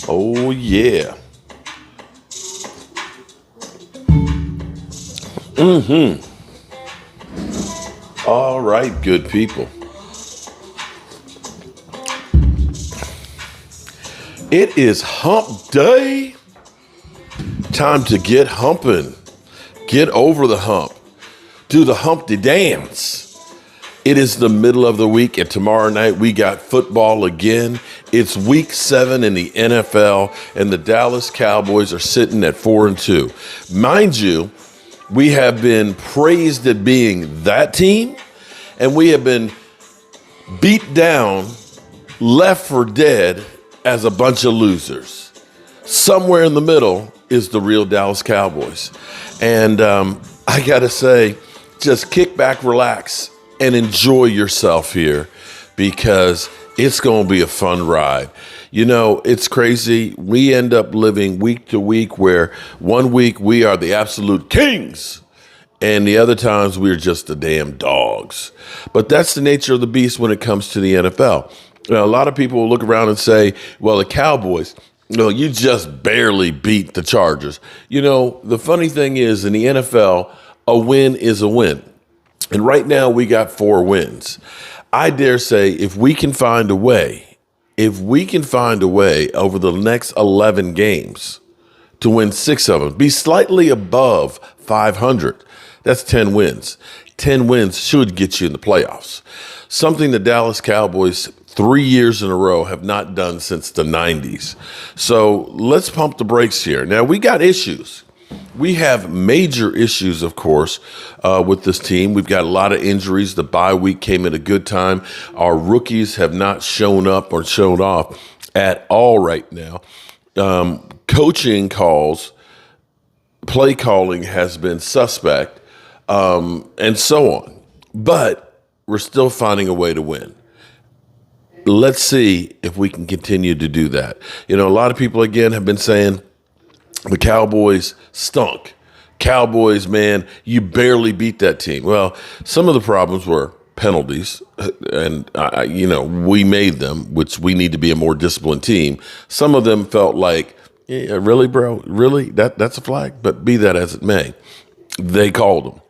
Oh, yeah. All right, good people. It is hump day. Time to get humping. Get over the hump. Do the Humpty dance. It is the middle of the week, and tomorrow night we got football again. It's week 7 in the NFL, and the Dallas Cowboys are sitting at 4-2. Mind you, we have been praised at being that team, and we have been beat down, left for dead as a bunch of losers. Somewhere in the middle is the real Dallas Cowboys. And I got to say, just kick back, relax, and enjoy yourself here because it's going to be a fun ride. You know, it's crazy. We end up living week to week where one week we are the absolute kings and the other times we're just the damn dogs. But that's the nature of the beast when it comes to the NFL. You know, a lot of people will look around and say, well, the Cowboys, you just barely beat the Chargers. You know, the funny thing is in the NFL, a win is a win. And right now we got 4 wins. I dare say if we can find a way over the next 11 games to win 6 of them, be slightly above 500, that's 10 wins. 10 wins should get you in the playoffs. Something the Dallas Cowboys 3 years in a row have not done since the 90s. So let's pump the brakes here. Now, we got issues. We have major issues, of course, with this team. We've got a lot of injuries. The bye week came at a good time. Our rookies have not shown up or shown off at all right now. Coaching calls, play calling has been suspect, and so on. But we're still finding a way to win. Let's see if we can continue to do that. You know, a lot of people, again, have been saying the Cowboys stunk. Cowboys, man, you barely beat that team. Well, some of the problems were penalties, and, we made them, which we need to be a more disciplined team. Some of them felt like, yeah, really, bro? Really? That's a flag? But be that as it may, they called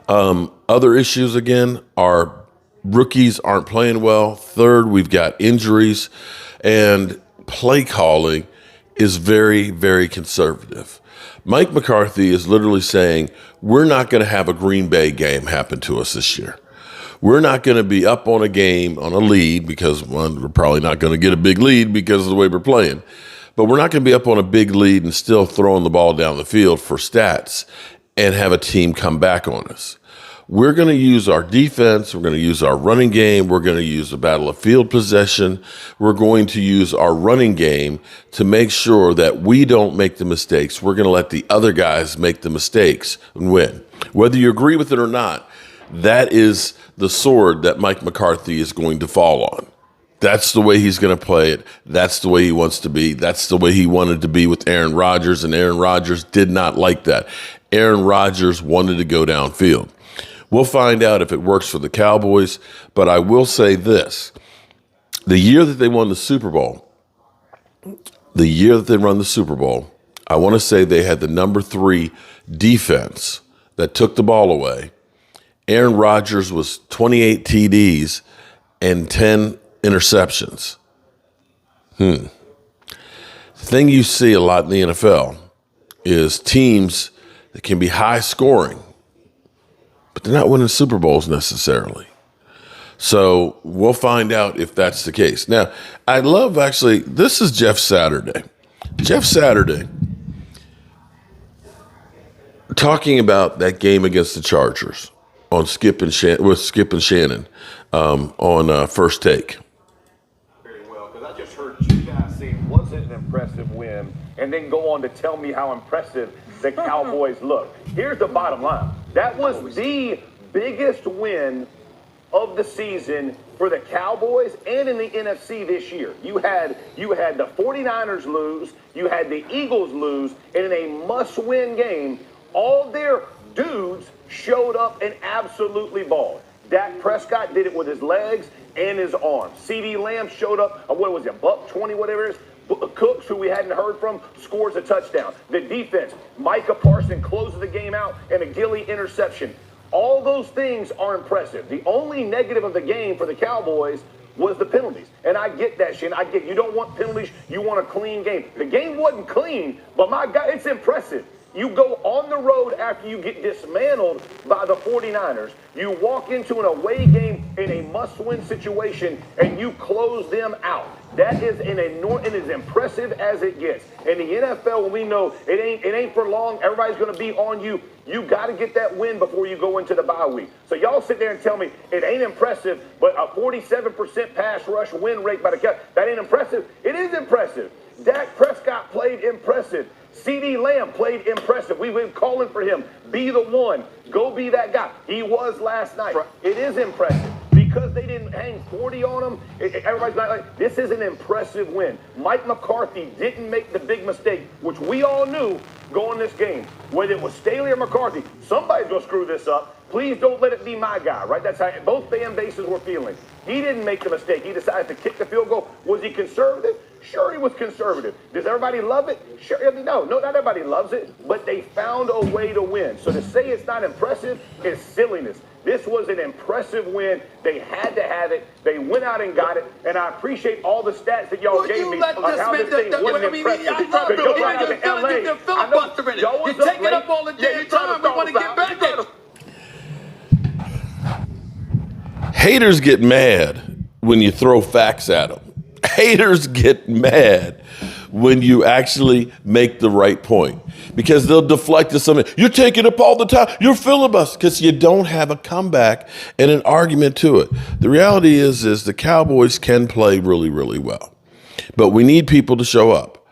them. Other issues, again, are rookies aren't playing well. Third, we've got injuries, and play calling is very, very conservative. Mike McCarthy is literally saying, we're not going to have a Green Bay game happen to us this year. We're not going to be up on a game, on a lead, because we're probably not going to get a big lead because of the way we're playing. But we're not going to be up on a big lead and still throwing the ball down the field for stats and have a team come back on us. We're going to use our defense. We're going to use our running game. We're going to use the battle of field possession. We're going to use our running game to make sure that we don't make the mistakes. We're going to let the other guys make the mistakes and win. Whether you agree with it or not, that is the sword that Mike McCarthy is going to fall on. That's the way he's going to play it. That's the way he wants to be. That's the way he wanted to be with Aaron Rodgers, and Aaron Rodgers did not like that. Aaron Rodgers wanted to go downfield. We'll find out if it works for the Cowboys, but I will say this. The year that they won the Super Bowl, I want to say they had the number 3 defense that took the ball away. Aaron Rodgers was 28 TDs and 10 interceptions. The thing you see a lot in the NFL is teams that can be high scoring, but they're not winning Super Bowls necessarily. So we'll find out if that's the case. Now, I love this is Jeff Saturday. Jeff Saturday talking about that game against the Chargers on Skip and Shannon on First Take. Very well, because I just heard you guys say it wasn't an impressive win, and then go on to tell me how impressive the Cowboys look. Here's the bottom line. That was the biggest win of the season for the Cowboys and in the NFC this year. You had the 49ers lose, you had the Eagles lose, and in a must-win game, all their dudes showed up and absolutely balled. Dak Prescott did it with his legs and his arms. CeeDee Lamb showed up, $120, whatever it is, Cooks, who we hadn't heard from, scores a touchdown. The defense, Micah Parsons closes the game out and a Gilly interception. All those things are impressive. The only negative of the game for the Cowboys was the penalties. And I get that, Shane. I get you don't want penalties. You want a clean game. The game wasn't clean, but my God, it's impressive. You go on the road after you get dismantled by the 49ers. You walk into an away game in a must-win situation, and you close them out. That is it is impressive as it gets. In the NFL, when we know it ain't for long, everybody's going to be on you. You got to get that win before you go into the bye week. So y'all sit there and tell me it ain't impressive, but a 47% pass rush win rate by the Cowboys, that ain't impressive? It is impressive. Dak Prescott played impressive. CD Lamb played impressive. We've been calling for him. Be the one. Go be that guy. He was last night. It is impressive. Because they didn't hang 40 on him, everybody's not like, this is an impressive win. Mike McCarthy didn't make the big mistake, which we all knew going this game. Whether it was Staley or McCarthy, somebody's going to screw this up. Please don't let it be my guy, right? That's how both fan bases were feeling. He didn't make the mistake. He decided to kick the field goal. Was he conservative? Sure, he was conservative. Does everybody love it? Sure. No, not everybody loves it, but they found a way to win. So to say it's not impressive is silliness. This was an impressive win. They had to have it. They went out and got it. And I appreciate all the stats that y'all gave me on how this thing wasn't impressive. You're filibustering it. You're taking up all the damn time. We want to get back there. Haters get mad when you throw facts at them. Haters get mad when you actually make the right point because they'll deflect to something. You're taking up all the time. You're filibustering because you don't have a comeback and an argument to it. The reality is the Cowboys can play really, really well, but we need people to show up.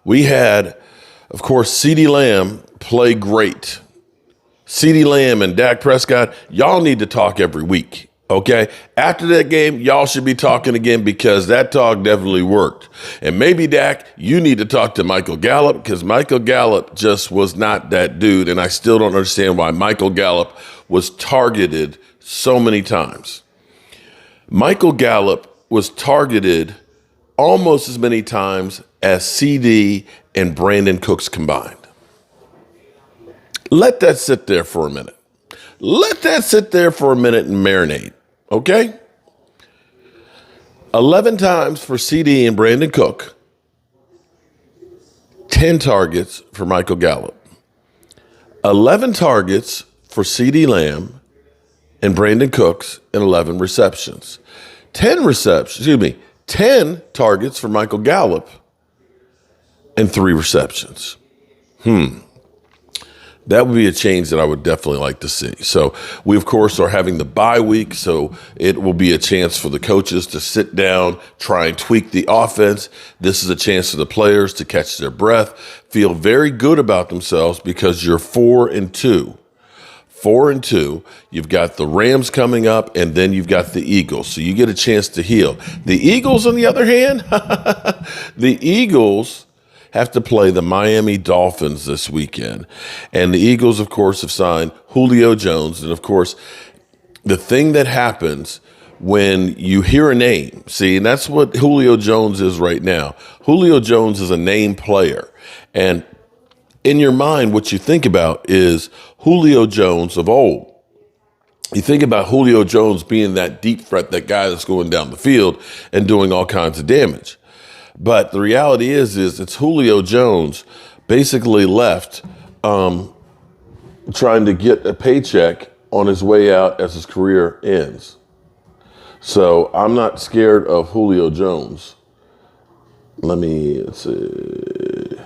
We had, of course, CD Lamb play great. CD Lamb and Dak Prescott, y'all need to talk every week. Okay, after that game, y'all should be talking again because that talk definitely worked. And maybe, Dak, you need to talk to Michael Gallup because Michael Gallup just was not that dude. And I still don't understand why Michael Gallup was targeted so many times. Michael Gallup was targeted almost as many times as CD and Brandon Cooks combined. Let that sit there for a minute. Let that sit there for a minute and marinate, okay? 11 times for CD and Brandon Cook, 10 targets for Michael Gallup, 11 targets for CD Lamb and Brandon Cooks, and 11 receptions. 10 targets for Michael Gallup and 3 receptions. That would be a change that I would definitely like to see. So we, of course, are having the bye week, so it will be a chance for the coaches to sit down, try and tweak the offense. This is a chance for the players to catch their breath, feel very good about themselves because you're 4-2. 4-2. You've got the Rams coming up, and then you've got the Eagles. So you get a chance to heal. The Eagles, on the other hand, the Eagles have to play the Miami Dolphins this weekend. And the Eagles, of course, have signed Julio Jones. And, of course, the thing that happens when you hear a name, see, and that's what Julio Jones is right now. Julio Jones is a name player. And in your mind, what you think about is Julio Jones of old. You think about Julio Jones being that deep threat, that guy that's going down the field and doing all kinds of damage. But the reality is it's Julio Jones basically left trying to get a paycheck on his way out as his career ends. So I'm not scared of Julio Jones. Let's see.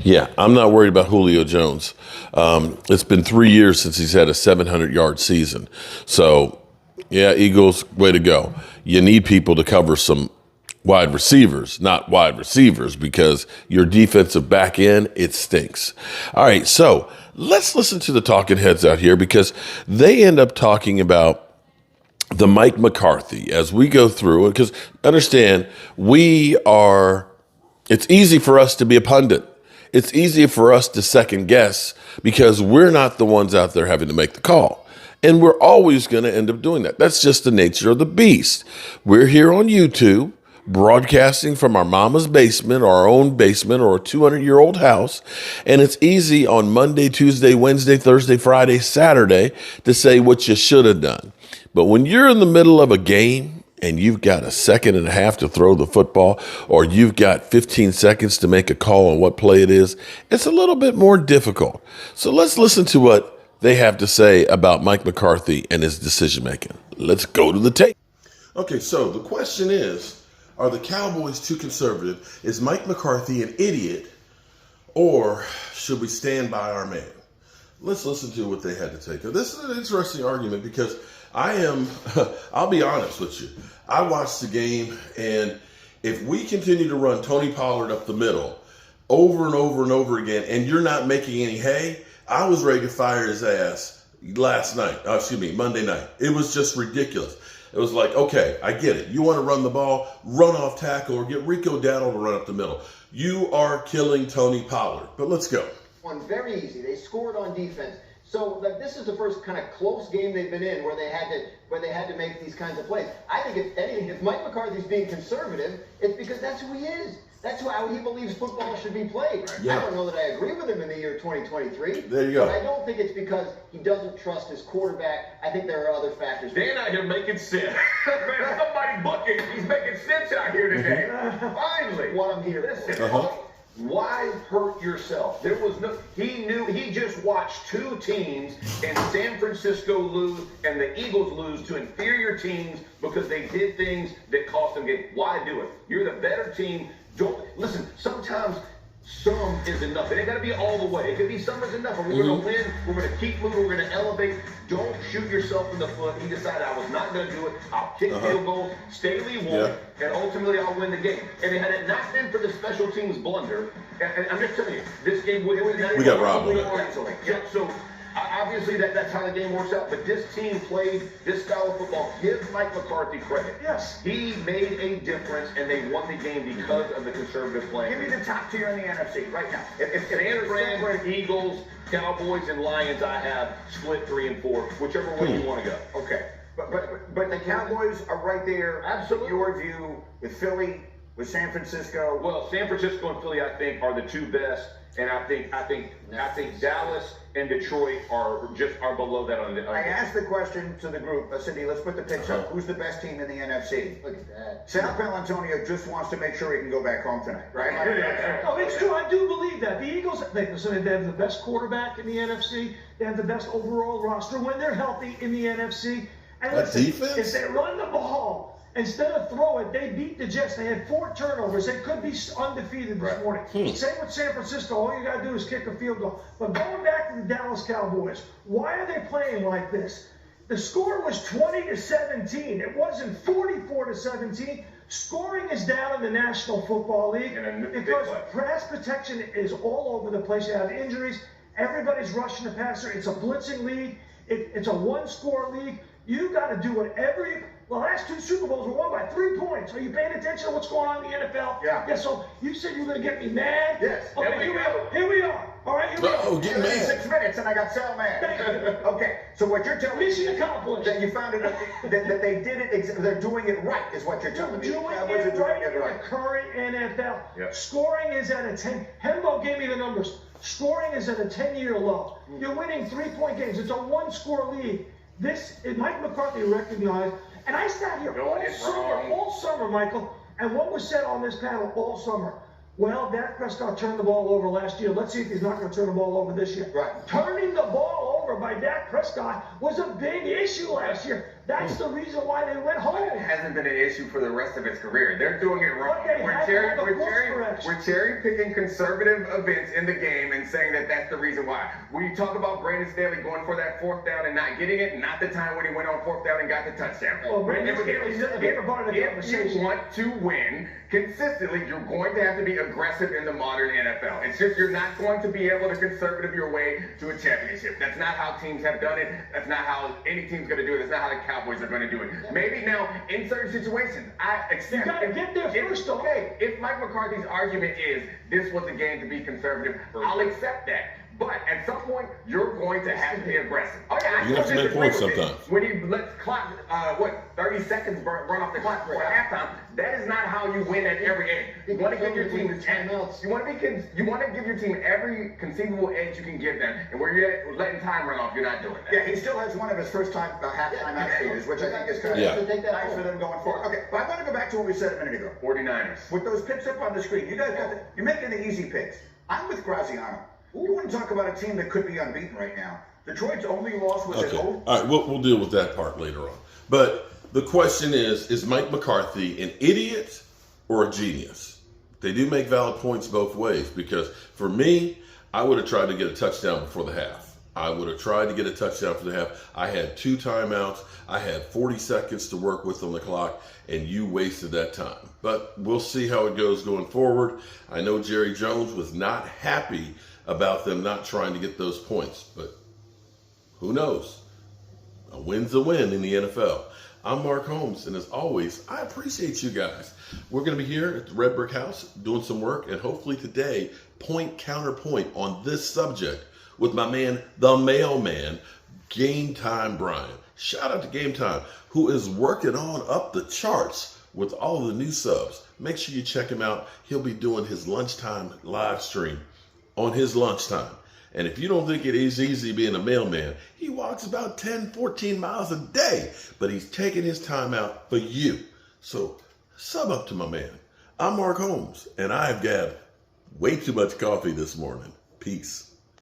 Yeah, I'm not worried about Julio Jones. It's been 3 years since he's had a 700-yard season. So, yeah, Eagles, way to go. You need people to cover some wide receivers, not wide receivers, because your defensive back end, it stinks. All right, so let's listen to the talking heads out here because they end up talking about the Mike McCarthy as we go through it. Because understand, it's easy for us to be a pundit. It's easy for us to second guess because we're not the ones out there having to make the call. And we're always going to end up doing that. That's just the nature of the beast. We're here on YouTube. broadcasting from our mama's basement or our own basement or a 200-year-old house. And it's easy on Monday, Tuesday, Wednesday, Thursday, Friday, Saturday to say what you should have done. But when you're in the middle of a game and you've got a second and a half to throw the football, or you've got 15 seconds to make a call on what play it is, it's a little bit more difficult. So let's listen to what they have to say about Mike McCarthy and his decision making. Let's go to the tape. Okay, so the question is, are the Cowboys too conservative? Is Mike McCarthy an idiot? Or should we stand by our man? Let's listen to what they had to take. This is an interesting argument because I'll be honest with you. I watched the game, and if we continue to run Tony Pollard up the middle over and over and over again, and you're not making any hay, I was ready to fire his ass Monday night. It was just ridiculous. It was like, okay, I get it. You want to run the ball, run off tackle, or get Rico Dowdle to run up the middle. You are killing Tony Pollard. But let's go. One very easy. They scored on defense. So this is the first kind of close game they've been in where they had to make these kinds of plays. I think if anything, if Mike McCarthy's being conservative, it's because that's who he is. That's how he believes football should be played. Yeah. I don't know that I agree with him in the year 2023. There you go. But I don't think it's because he doesn't trust his quarterback. I think there are other factors. Dan out here making sense. Man, somebody booking. He's making sense out here today. Finally. What I'm here. Listen. Why hurt yourself? He just watched two teams in San Francisco lose and the Eagles lose to inferior teams because they did things that cost them games. Why do it? You're the better team. Listen, sometimes some is enough. It ain't got to be all the way. It could be some is enough. And we're going to win. We're going to keep moving. We're going to elevate. Don't shoot yourself in the foot. He decided I was not going to do it. I'll kick field goals. Staley won. And ultimately I'll win the game. And had it not been for the special teams blunder, and I'm just telling you, this game would have We got robbed on that. So obviously that's how the game works out. But this team played this style of football. Give Mike McCarthy credit. Yes. He made a difference, and they won the game because of the conservative play. Give me the top tier in the NFC right now. If San Fran, Eagles, Cowboys, and Lions, I have split 3 and 4, whichever way you want to go. Okay. But the Cowboys are right there. Absolutely. Your view with Philly, with San Francisco. Well, San Francisco and Philly, I think, are the two best, and I think Dallas and Detroit are below that on the. I asked the question to the group. Cindy, let's put the picks up. Who's the best team in the NFC? Look at that. Sal Palantonio just wants to make sure he can go back home tonight, right? No, it's true. I do believe that. The Eagles, they have the best quarterback in the NFC. They have the best overall roster when they're healthy in the NFC. And listen, defense? if they run the ball instead of throw it, they beat the Jets. They had 4 turnovers. They could be undefeated this morning. Same with San Francisco. All you got to do is kick a field goal. But going back to the Dallas Cowboys, why are they playing like this? The score was 20-17. It wasn't 44-17. Scoring is down in the National Football League because pass protection is all over the place. You have injuries. Everybody's rushing the passer. It's a blitzing league. It's a one-score league. You got to do whatever the last 2 Super Bowls were won by 3 points. Are you paying attention to what's going on in the NFL? Yeah. So you said you were going to get me mad? Yes. Okay, here we are. All right, here we are. Get mad. 6 minutes and I got Sal mad. Okay, so what you're telling me Mission accomplished. that you found it that they did it. They're doing it right, is what you're telling me. Doing it right in the current NFL. Yep. Scoring is at a 10. Hembo gave me the numbers. Scoring is at a 10-year low. You're winning 3-point games. It's a one-score league. Mike McCarthy recognized, and I sat here all summer, Michael, and what was said on this panel all summer? Well, Dak Prescott turned the ball over last year. Let's see if he's not going to turn the ball over this year. Right. Turning the ball over by Dak Prescott was a big issue last year. That's the reason why they went home. It hasn't been an issue for the rest of his career. They're doing it wrong. We're cherry picking conservative events in the game and saying that that's the reason why. When you talk about Brandon Staley going for that 4th down and not getting it, not the time when he went on 4th down and got the touchdown. Well, Brandon Staley's never been a part of the conversation. If you want to win consistently, you're going to have to be aggressive in the modern NFL. It's just you're not going to be able to conservative your way to a championship. That's not how teams have done it. That's not how any team's going to do it. That's not how the Cowboys are going to do it. Maybe now, in certain situations, I accept. You got to get there first, though. Okay, if Mike McCarthy's argument is this was a game to be conservative, I'll accept that. But at some point, you're going to have to be aggressive. Oh yeah, You have to make points sometimes. When he lets clock, 30 seconds run off the clock before halftime, that is not how how you win at every edge. You want to give your team timeouts. You want to give your team every conceivable edge you can give them, and where you're letting time run off, you're not doing that. Yeah, he still has one of his first time halftime outfields, which I think is kind of nice for them going forward. Okay, but I want to go back to what we said a minute ago. 49ers. With those picks up on the screen, you guys you're making the easy picks. I'm with Graziano. You want to talk about a team that could be unbeaten right now. Detroit's only loss was at home. All right, we'll deal with that part later on. But the question is Mike McCarthy an idiot or a genius? They do make valid points both ways, because for me, I would have tried to get a touchdown before the half. I would have tried to get a touchdown for the half. I had 2 timeouts. I had 40 seconds to work with on the clock, and you wasted that time. But we'll see how it goes going forward. I know Jerry Jones was not happy about them not trying to get those points, but who knows? A win's a win in the NFL. I'm Mark Holmes, and as always, I appreciate you guys. We're going to be here at the Red Brick House doing some work, and hopefully today, point counterpoint on this subject with my man, the mailman, Game Time Brian. Shout out to Game Time, who is working on up the charts with all the new subs. Make sure you check him out. He'll be doing his lunchtime live stream on his lunchtime. And if you don't think it is easy being a mailman, he walks about 10, 14 miles a day, but he's taking his time out for you. So sub up to my man. I'm Mark Holmes, and I've got way too much coffee this morning. Peace.